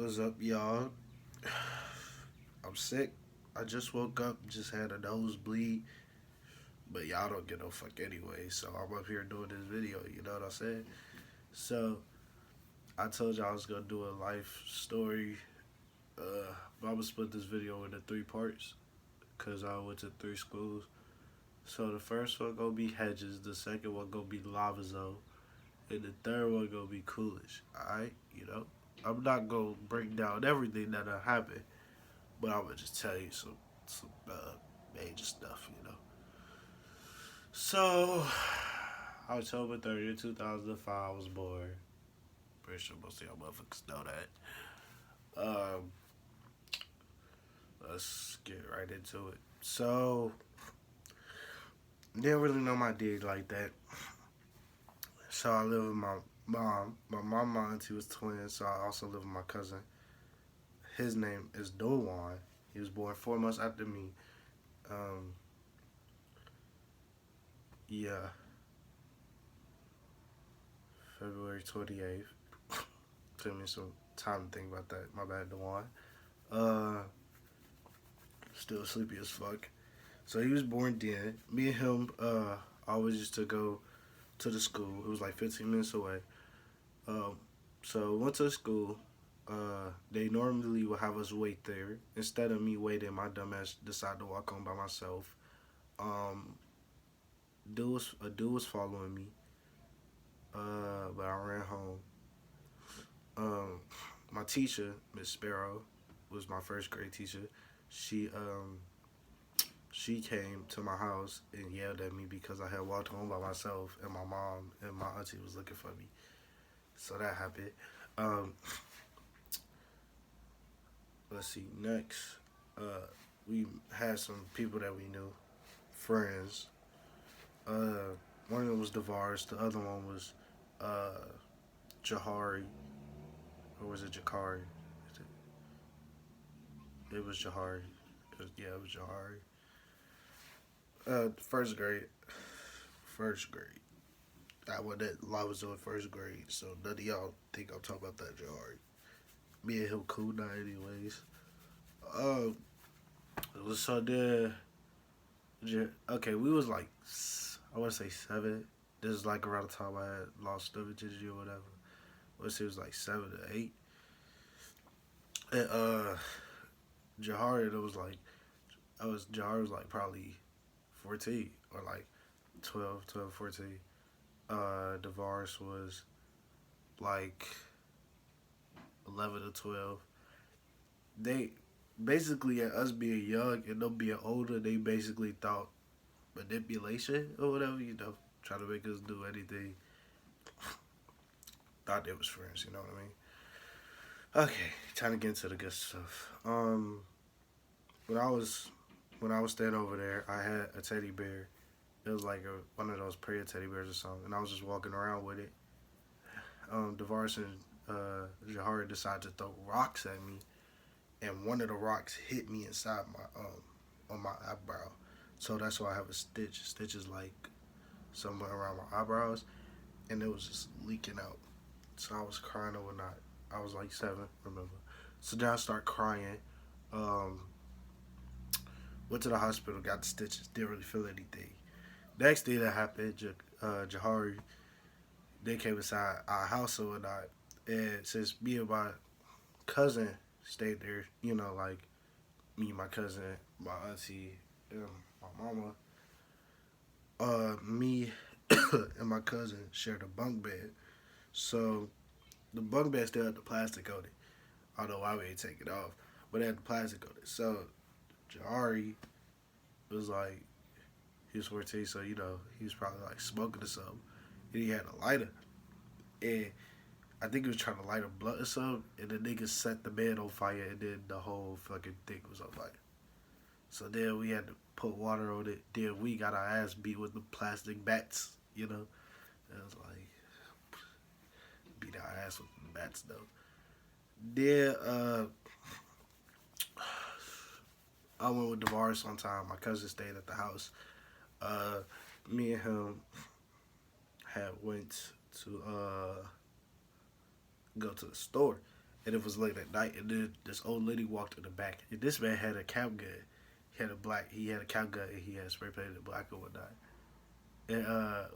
What's up, y'all? I'm sick. I just woke up, just had a nosebleed, but y'all don't get no fuck anyway. So I'm up here doing this video. You know what I'm saying? So I told y'all I was gonna do a life story. But I'm gonna split this video into three parts because I went to three schools. So the first one gonna be Hedges, the second one gonna be Lavazo, and the third one gonna be Coolidge. All right, I'm not gonna break down everything that happened, but I'm gonna just tell you some major stuff. So October 30th, 2005, I was born. Pretty sure most of y'all motherfuckers know that. Let's get right into it. So didn't really know my dad like that. So I live with my mom. My mom, my auntie was twins, so I also live with my cousin. His name is Dowan. He was born 4 months after me. Um, yeah, February 28th. Took me some time to think about that. My bad, Dewan. Uh, Still sleepy as fuck. So he was born then. Me and him always used to go to the school. It was like 15 minutes away. Um, so went to school. They normally would have us wait there. Instead of me waiting, my dumbass decided to walk home by myself. Um, a dude was following me, but I ran home. Um, my teacher, Miss Sparrow, was my first grade teacher. She um she came to my house and yelled at me because I had walked home by myself and my mom and my auntie was looking for me. So that happened. Um, let's see. Next, we had some people that we knew, friends. Uh, One of them was Devaris. The other one was uh, Jahari, or was it Jakari? It was Jahari. Yeah, it was Jahari. First grade. First grade. I went at was in first grade, so none of y'all think I'm talking about that Jahari. Me and him cool now, anyways. Um, so then, okay, we was like, I want to say 7. This is like around the time I had lost the virginity or whatever. Let's say it was like 7 to 8. And Jahari, it was like, Jahari was like probably 14 or like 12, 14. Divorce was like 11 to 12. They basically, at us being young and them being older, they basically thought manipulation or whatever, trying to make us do anything. Thought they was friends, you know what I mean? Okay, trying to get into the good stuff. When I was when I was staying over there, I had a teddy bear. It was like one of those prayer teddy bears or something, and I was just walking around with it. Devaris and Jahari decided to throw rocks at me, and one of the rocks hit me inside my on my eyebrow. So that's why I have a stitch. Stitch is like somewhere around my eyebrows, and it was just leaking out. So I was crying or whatnot. I was like 7, remember. So then I start crying. Um, Went to the hospital, got the stitches, didn't really feel anything. Next thing that happened, Jahari, they came inside our house or whatnot. And since me and my cousin stayed there, like me, my cousin, my auntie, and my mama, me and my cousin shared a bunk bed. So the bunk bed still had the plastic on it. I don't know why we ain't take it off, but it had the plastic on it. So Jahari was like, he was 14, so he was probably like smoking or something. And he had a lighter. And I think he was trying to light a blunt or something, and the nigga set the bed on fire, and then the whole fucking thing was on fire. So then we had to put water on it. Then we got our ass beat with the plastic bats. It was like, beat our ass with the bats, though. Then, I went with Devaris one time. My cousin stayed at the house. Uh, Me and him had went to go to the store, and it was late at night, and then this old lady walked in the back, and this man had a cap gun. He had a cap gun, and he had spray painted black and whatnot. And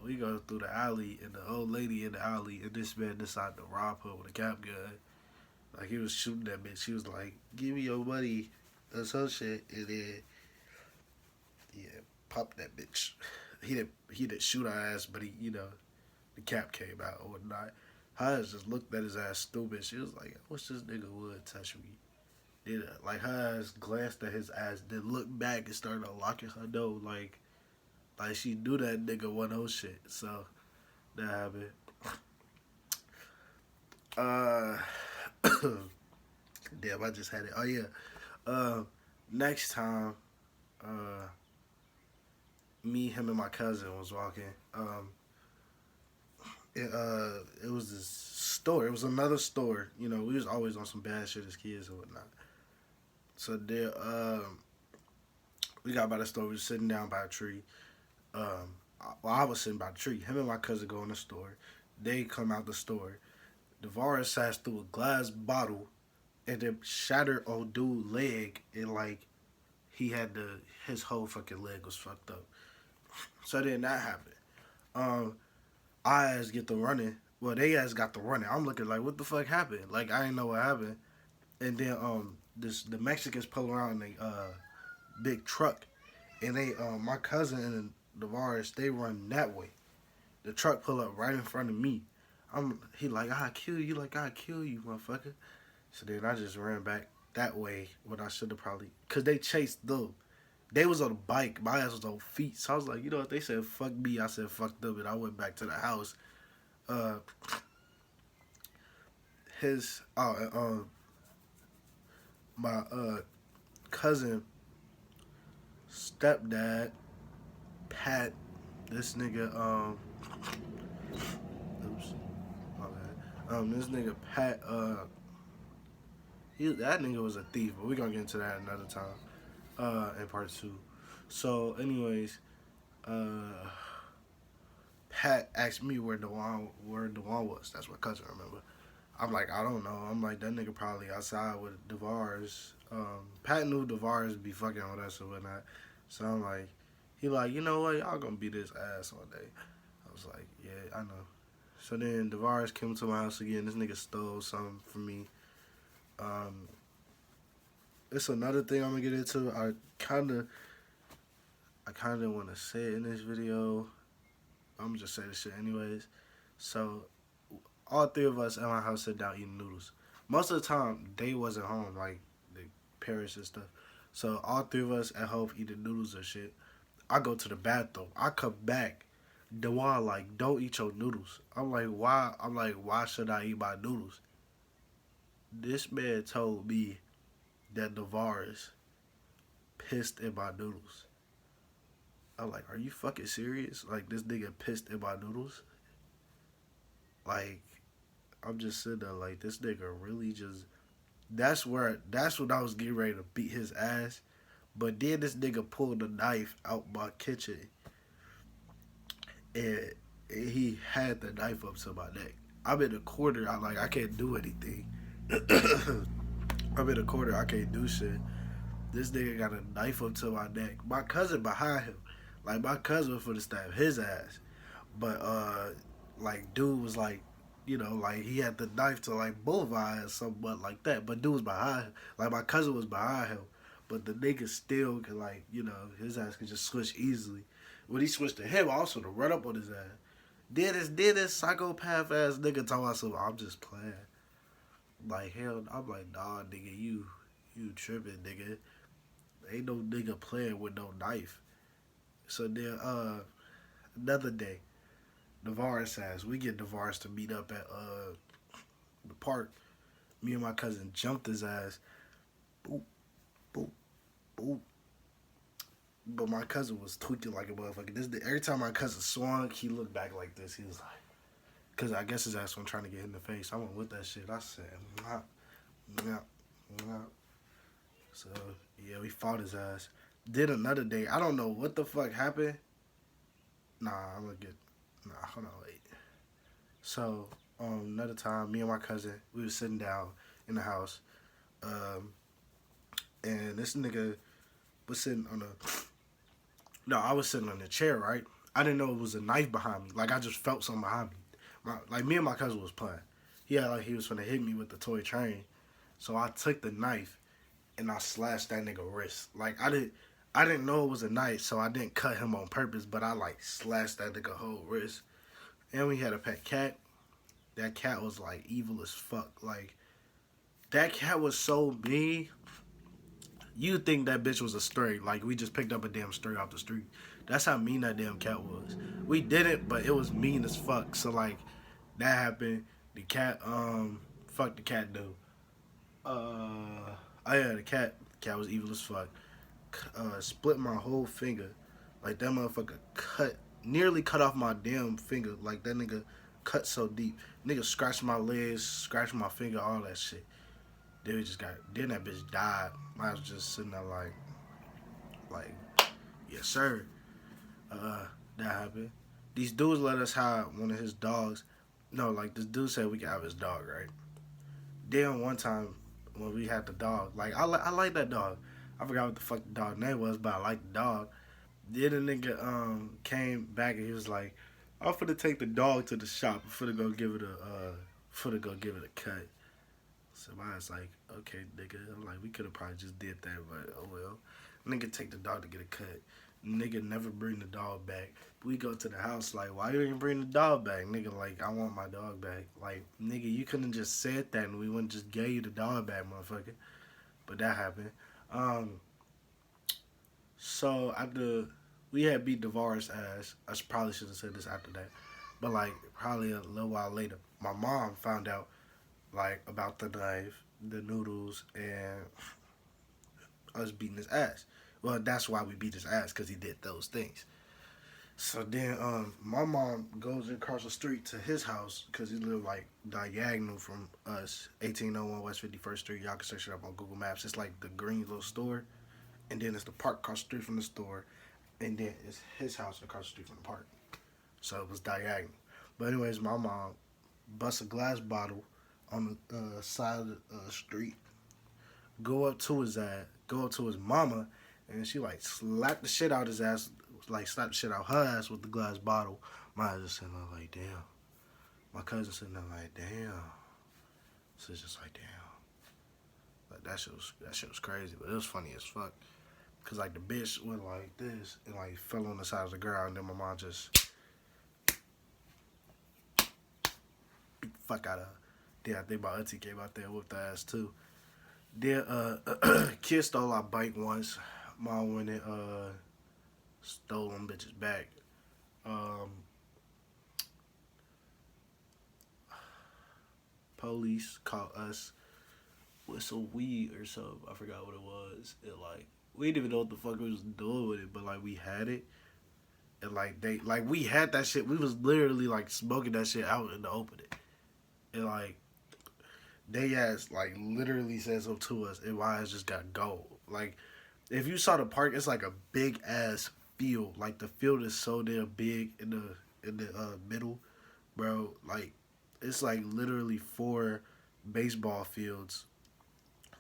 we go through the alley, and the old lady in the alley, and this man decided to rob her with a cap gun. Like, he was shooting that bitch. She was like, "Give me your money," or some shit, and then yeah, pop that bitch. He didn't shoot her ass, but the cap came out or whatnot. Her ass just looked at his ass stupid. She was like, "I wish this nigga would touch me." Then like her ass glanced at his ass, then looked back and started unlocking her door like she knew that nigga wasn't no shit. So that happened. Uh, damn, I just had it. Oh yeah. Next time, me, him, and my cousin was walking. It was this store. It was another store. You know, we was always on some bad shit as kids and whatnot. So there, we got by the store. We was sitting down by a tree. I was sitting by the tree. Him and my cousin go in the store. They come out the store. Devaris sat through a glass bottle and then shattered old dude's leg, and like he had his whole fucking leg was fucked up. So then that happened. I ass get the running. Well, they ass got the running. I'm looking like, what the fuck happened? Like, I didn't know what happened. And then the Mexicans pull around in a big truck, and they my cousin and Devaris, they run that way. The truck pull up right in front of me. He like, "I kill you," like, "I kill you, motherfucker." So then I just ran back that way when I should have probably, cause they chased them. They was on a bike. My ass was on feet. So I was like, you know what? They said fuck me. I said fuck them, and I went back to the house. Uh, his my cousin stepdad Pat, this nigga oops, my bad. This nigga Pat that nigga was a thief, but we gonna get into that another time. In part 2. So, anyways, Pat asked me where Dewan was. That's what cousin remember. I'm like, I don't know. I'm like, that nigga probably outside with Devaris. Pat knew Devaris be fucking with us or whatnot. So I'm like, he like, you know what? Y'all gonna beat his ass one day. I was like, yeah, I know. So then Devaris came to my house again. This nigga stole something from me. It's another thing I'm gonna get into. I kinda want to say it in this video. I'm gonna just say this shit anyways. So, all three of us at my house sit down eating noodles. Most of the time, they wasn't home, like the parents and stuff. So all three of us at home eating noodles and shit. I go to the bathroom. I come back. Dewan like, "Don't eat your noodles." I'm like, why? I'm like, why should I eat my noodles? This man told me that Devaris pissed in my noodles. I'm like, are you fucking serious? Like, this nigga pissed in my noodles? Like, I'm just sitting there like, this nigga really just... That's when I was getting ready to beat his ass. But then this nigga pulled a knife out my kitchen. And he had the knife up to my neck. I'm in the corner. I can't do anything. I'm in the corner. I can't do shit. This nigga got a knife up to my neck. My cousin behind him. Like, my cousin was finna stab his ass. But, like, dude was like, you know, like, he had the knife to, like, both eyes, somewhat like that. But dude was behind him. Like, my cousin was behind him. But the nigga still could, like, you know, his ass could just switch easily. When he switched to him, also to run up on his ass. Did this psychopath ass nigga talk about something? I'm just playing. Like, hell, I'm like, nah, nigga, you tripping, nigga. Ain't no nigga playing with no knife. So then, another day, Devaris ass, we get Devaris to meet up at the park. Me and my cousin jumped his ass. Boop, boop, boop. But my cousin was tweaking like a motherfucker. Every time my cousin swung, he looked back like this. He was like, because I guess his ass was trying to get in the face. I went with that shit. I said, nah, nah, nah. So, yeah, we fought his ass. Did another day. I don't know what the fuck happened. Nah, hold on, wait. So, another time, me and my cousin, we was sitting down, in the house. Um, and this nigga was sitting on a. No, I was sitting on the chair, right? I didn't know it was a knife behind me. Like, I just felt something behind me. Like, me and my cousin was playing. He was finna hit me with the toy train. So I took the knife and I slashed that nigga wrist. Like, I didn't know it was a knife, so I didn't cut him on purpose, but I, like, slashed that nigga whole wrist. And we had a pet cat. That cat was, like, evil as fuck. Like, that cat was so mean. You'd think that bitch was a stray. Like, we just picked up a damn stray off the street. That's how mean that damn cat was. We did it, but it was mean as fuck. So, like, that happened. The cat, fuck the cat dude. Oh yeah, the cat was evil as fuck. Split my whole finger. Like, that motherfucker nearly cut off my damn finger. Like, that nigga cut so deep. Nigga scratched my legs, scratched my finger, all that shit. Then that bitch died. I was just sitting there like, yes sir. That happened. These dudes let us have one of his dogs. No, like, this dude said we could have his dog, right? Then one time when we had the dog, like, I like that dog. I forgot what the fuck the dog name was, but I like the dog. Then the nigga came back and he was like, I'm finna take the dog to the shop. I'm finna go give it a cut. So I was like, okay, nigga. I'm like, we could have probably just did that, but oh well. Nigga take the dog to get a cut. Nigga never bring the dog back. We go to the house like, why you ain't bring the dog back? Nigga like, I want my dog back. Like, nigga, you couldn't just said that and we wouldn't just gave you the dog back, motherfucker. But that happened. So after we had beat Devar's ass, I probably should have said this after that. But like, probably a little while later, my mom found out like about the knife, the noodles, and us beating his ass. Well, that's why we beat his ass, because he did those things. So then my mom goes across the street to his house, because he lived like diagonal from us, 1801 West 51st Street. Y'all can search it up on Google Maps. It's like the green little store, and then it's the park across the street from the store, and then it's his house across the street from the park. So it was diagonal. But anyways, my mom busts a glass bottle on the side of the street, go up to his mama, and she like slapped the shit out his ass, like slapped the shit out her ass with the glass bottle. My ass just sitting there like, damn. My cousin sitting there like, damn. So it's just like, damn. Like, that shit was crazy, but it was funny as fuck. Cause like the bitch went like this and like fell on the side of the ground, and then my mom just beat the fuck out of her. Then I think my auntie came out there and whooped her ass too. Then kid stole our bike once. Mom went and stole them bitches back. Police caught us with some weed or something. I forgot what it was. It like, we didn't even know what the fuck we was doing with it, but like we had it. And like we had that shit. We was literally like smoking that shit out in the open. And like they ass like literally said something to us, and my ass just got gold. Like, if you saw the park, it's like a big ass field. Like, the field is so damn big in the middle, bro. Like, it's like literally 4 baseball fields.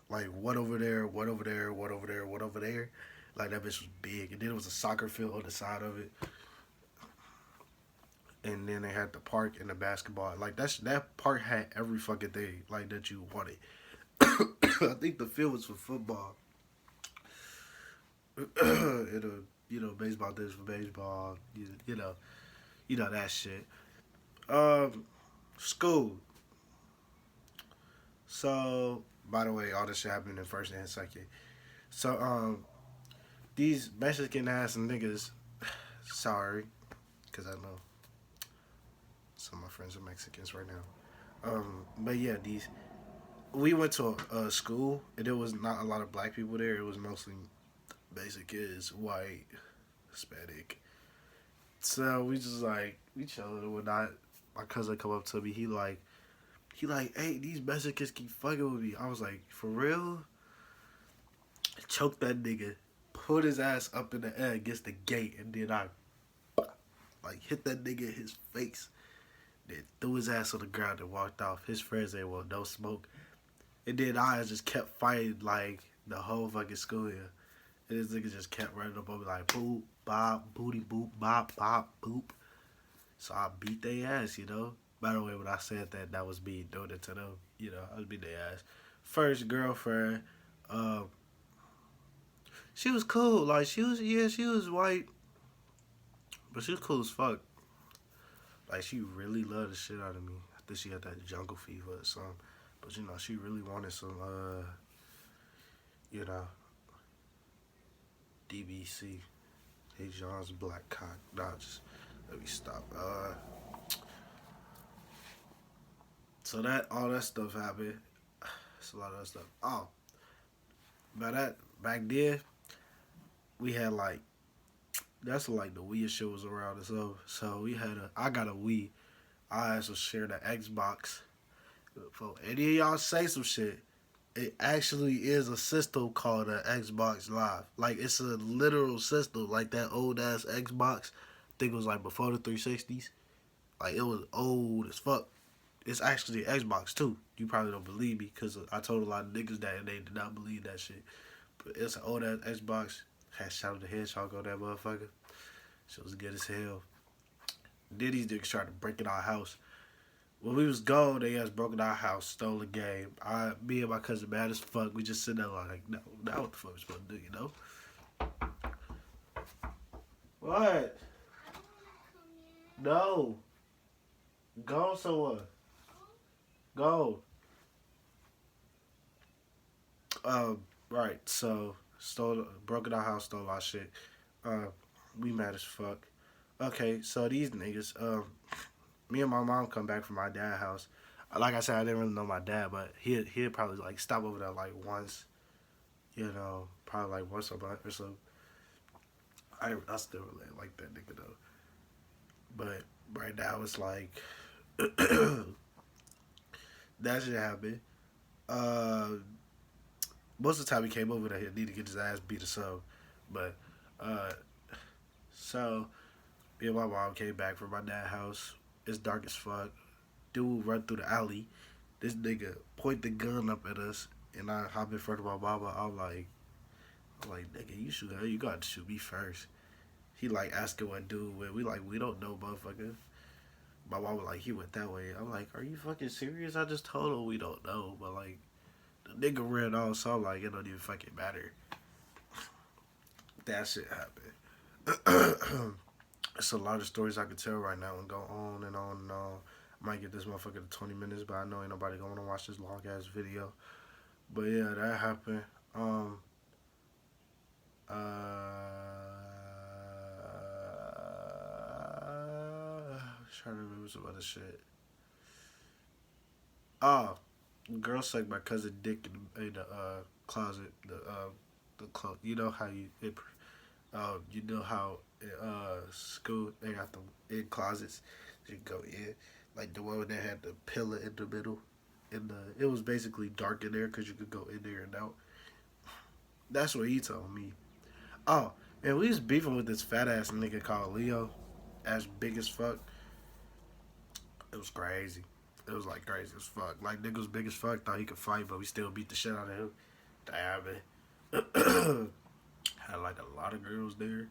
Like, what over there, what over there, what over there, what over there. Like, that bitch was big. And then it was a soccer field on the side of it. And then they had the park and the basketball. Like, that park had every fucking thing, like, that you wanted. I think the field was for football. Baseball this for baseball. You know that shit. School. So, by the way, all this shit happened in first and second. So, these Mexican ass niggas, sorry, because I know some of my friends are Mexicans right now. But yeah, we went to a school, and there was not a lot of black people there. It was mostly basic kids, white, Hispanic. So we just like, we chilling and whatnot. My cousin come up to me, he like, hey, these Mexicans keep fucking with me. I was like, for real? Choked that nigga, put his ass up in the air against the gate, and then I like hit that nigga in his face. Then threw his ass on the ground and walked off. His friends ain't want no smoke. And then I just kept fighting like the whole fucking school year. And this nigga just kept running up on me like boop, bop, booty boop, bop, bop, boop. So I beat their ass, you know. By the way, when I said that, that was me doing it to them. You know, I was beating their ass. First girlfriend, um, she was cool. Like she was white, but she was cool as fuck. Like she really loved the shit out of me. I think she had that jungle fever or something. But you know, she really wanted some, you know, DBC. Hey John's black cock. Nah, just let me stop. So that all that stuff happened. It's a lot of that stuff. Oh, by that back then we had like that's like the Wii shit was around and stuff. So we had I got a Wii. I also share the Xbox. For any of y'all say some shit, it actually is a system called an Xbox Live. Like it's a literal system, like that old ass Xbox. I think it was like before the 360s. Like it was old as fuck. It's actually Xbox too. You probably don't believe me because I told a lot of niggas that and they did not believe that shit. But it's an old ass Xbox. Had Shadow the Hedgehog on that motherfucker. Shit was good as hell. Then these niggas tried to break in our house. When we was gone, they just broke in our house, stole the game. Me and my cousin mad as fuck. We just sitting there like, no, now what the fuck we supposed to do, you know? What? No. Go somewhere. Go. Right. So broke in our house, stole our shit. We mad as fuck. Okay, so these niggas, me and my mom come back from my dad's house. Like I said, I didn't really know my dad, but he'd probably like stop over there like once, you know, probably like once a month or so. I still really like that nigga though. But right now it's like that shit happened. Uh, Most of the time he came over there, he need to get his ass beat or something. But uh, so me and my mom came back from my dad's house. It's dark as fuck. Dude run through the alley. This nigga point the gun up at us, and I hop in front of my mama. I'm like, nigga, you got to shoot me first. He like asking what dude went. We don't know, motherfucker. My mama like he went that way. I'm like, are you fucking serious? I just told him we don't know, but like the nigga ran off, so I'm like, it don't even fucking matter. That shit happened. It's a lot of stories I could tell right now and go on and on and on. I might get this motherfucker to 20 minutes, but I know ain't nobody going to watch this long ass video. But yeah, that happened. Uh, trying to remember some other shit. Oh, girl sucked my cousin dick in the closet. The closet. You know how you know how school they got them in closets. You go in like the one that had the pillar in the middle. It was basically dark in there because you could go in there and out. That's what he told me. Oh, and we was beefing with this fat ass nigga called Leo, as big as fuck. It was crazy. It was like crazy as fuck. Like nigga was big as fuck, thought he could fight, but we still beat the shit out of him. Damn it. Had like a lot of girls there.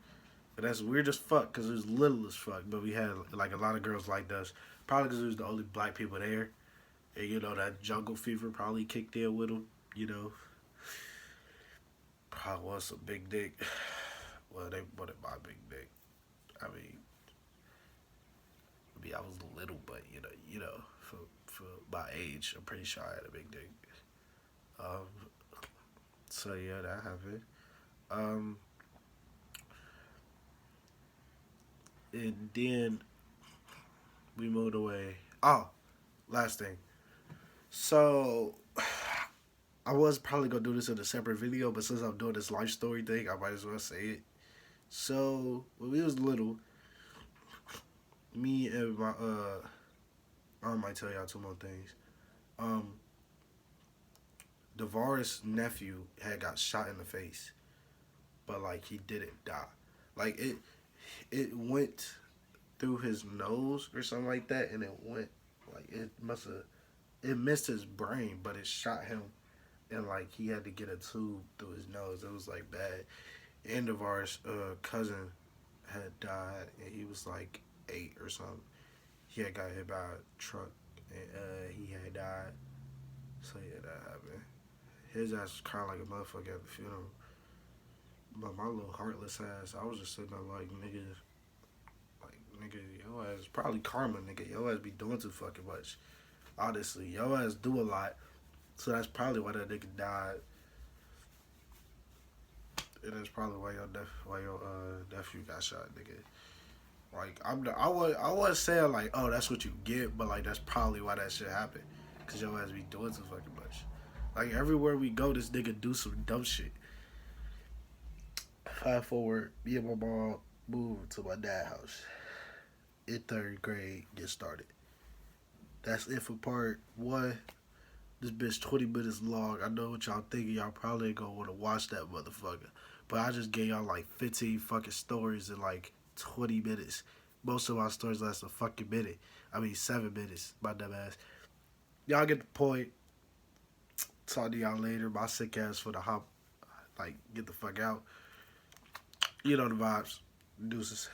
But that's weird as fuck because it was little as fuck. But we had like a lot of girls like us. Probably because it was the only black people there. And you know, that jungle fever probably kicked in with them. You know, probably was a big dick. Well, they wanted my big dick. I mean, I was little, but for my age, I'm pretty sure I had a big dick. Um, so yeah, that happened. Um, and then we moved away. Oh, last thing. So I was probably gonna do this in a separate video, but since I'm doing this life story thing, I might as well say it. So when we was little, me and my I might tell y'all two more things. Um, Devaris' nephew had got shot in the face, but like he didn't die. Like it went through his nose or something like that, and it went like it missed his brain, but it shot him and like he had to get a tube through his nose. It was like bad. End of our cousin had died, and he was like 8 or something. He had got hit by a truck, and he had died. So yeah, that happened. His ass was crying like a motherfucker at the funeral. But my little heartless ass, I was just sitting there like nigga, your ass probably karma, nigga. Your ass be doing too fucking much. Honestly, your ass do a lot, so that's probably why that nigga died. And that's probably why your nephew got shot, nigga. Like I was saying like, oh, that's what you get, but like that's probably why that shit happened, cause your ass be doing too fucking much. Like everywhere we go, this nigga do some dumb shit. Fast forward, me and my mom moved to my dad's house in 3rd grade. Get started. That's it for part one. This bitch 20 minutes long. I know what y'all thinking. Y'all probably ain't gonna want to watch that motherfucker. But I just gave y'all like 15 fucking stories in like 20 minutes. Most of my stories last a fucking minute. I mean 7 minutes. My dumb ass. Y'all get the point. Talk to y'all later. My sick ass for the hop. Like, get the fuck out. You know the vibes. Deuces.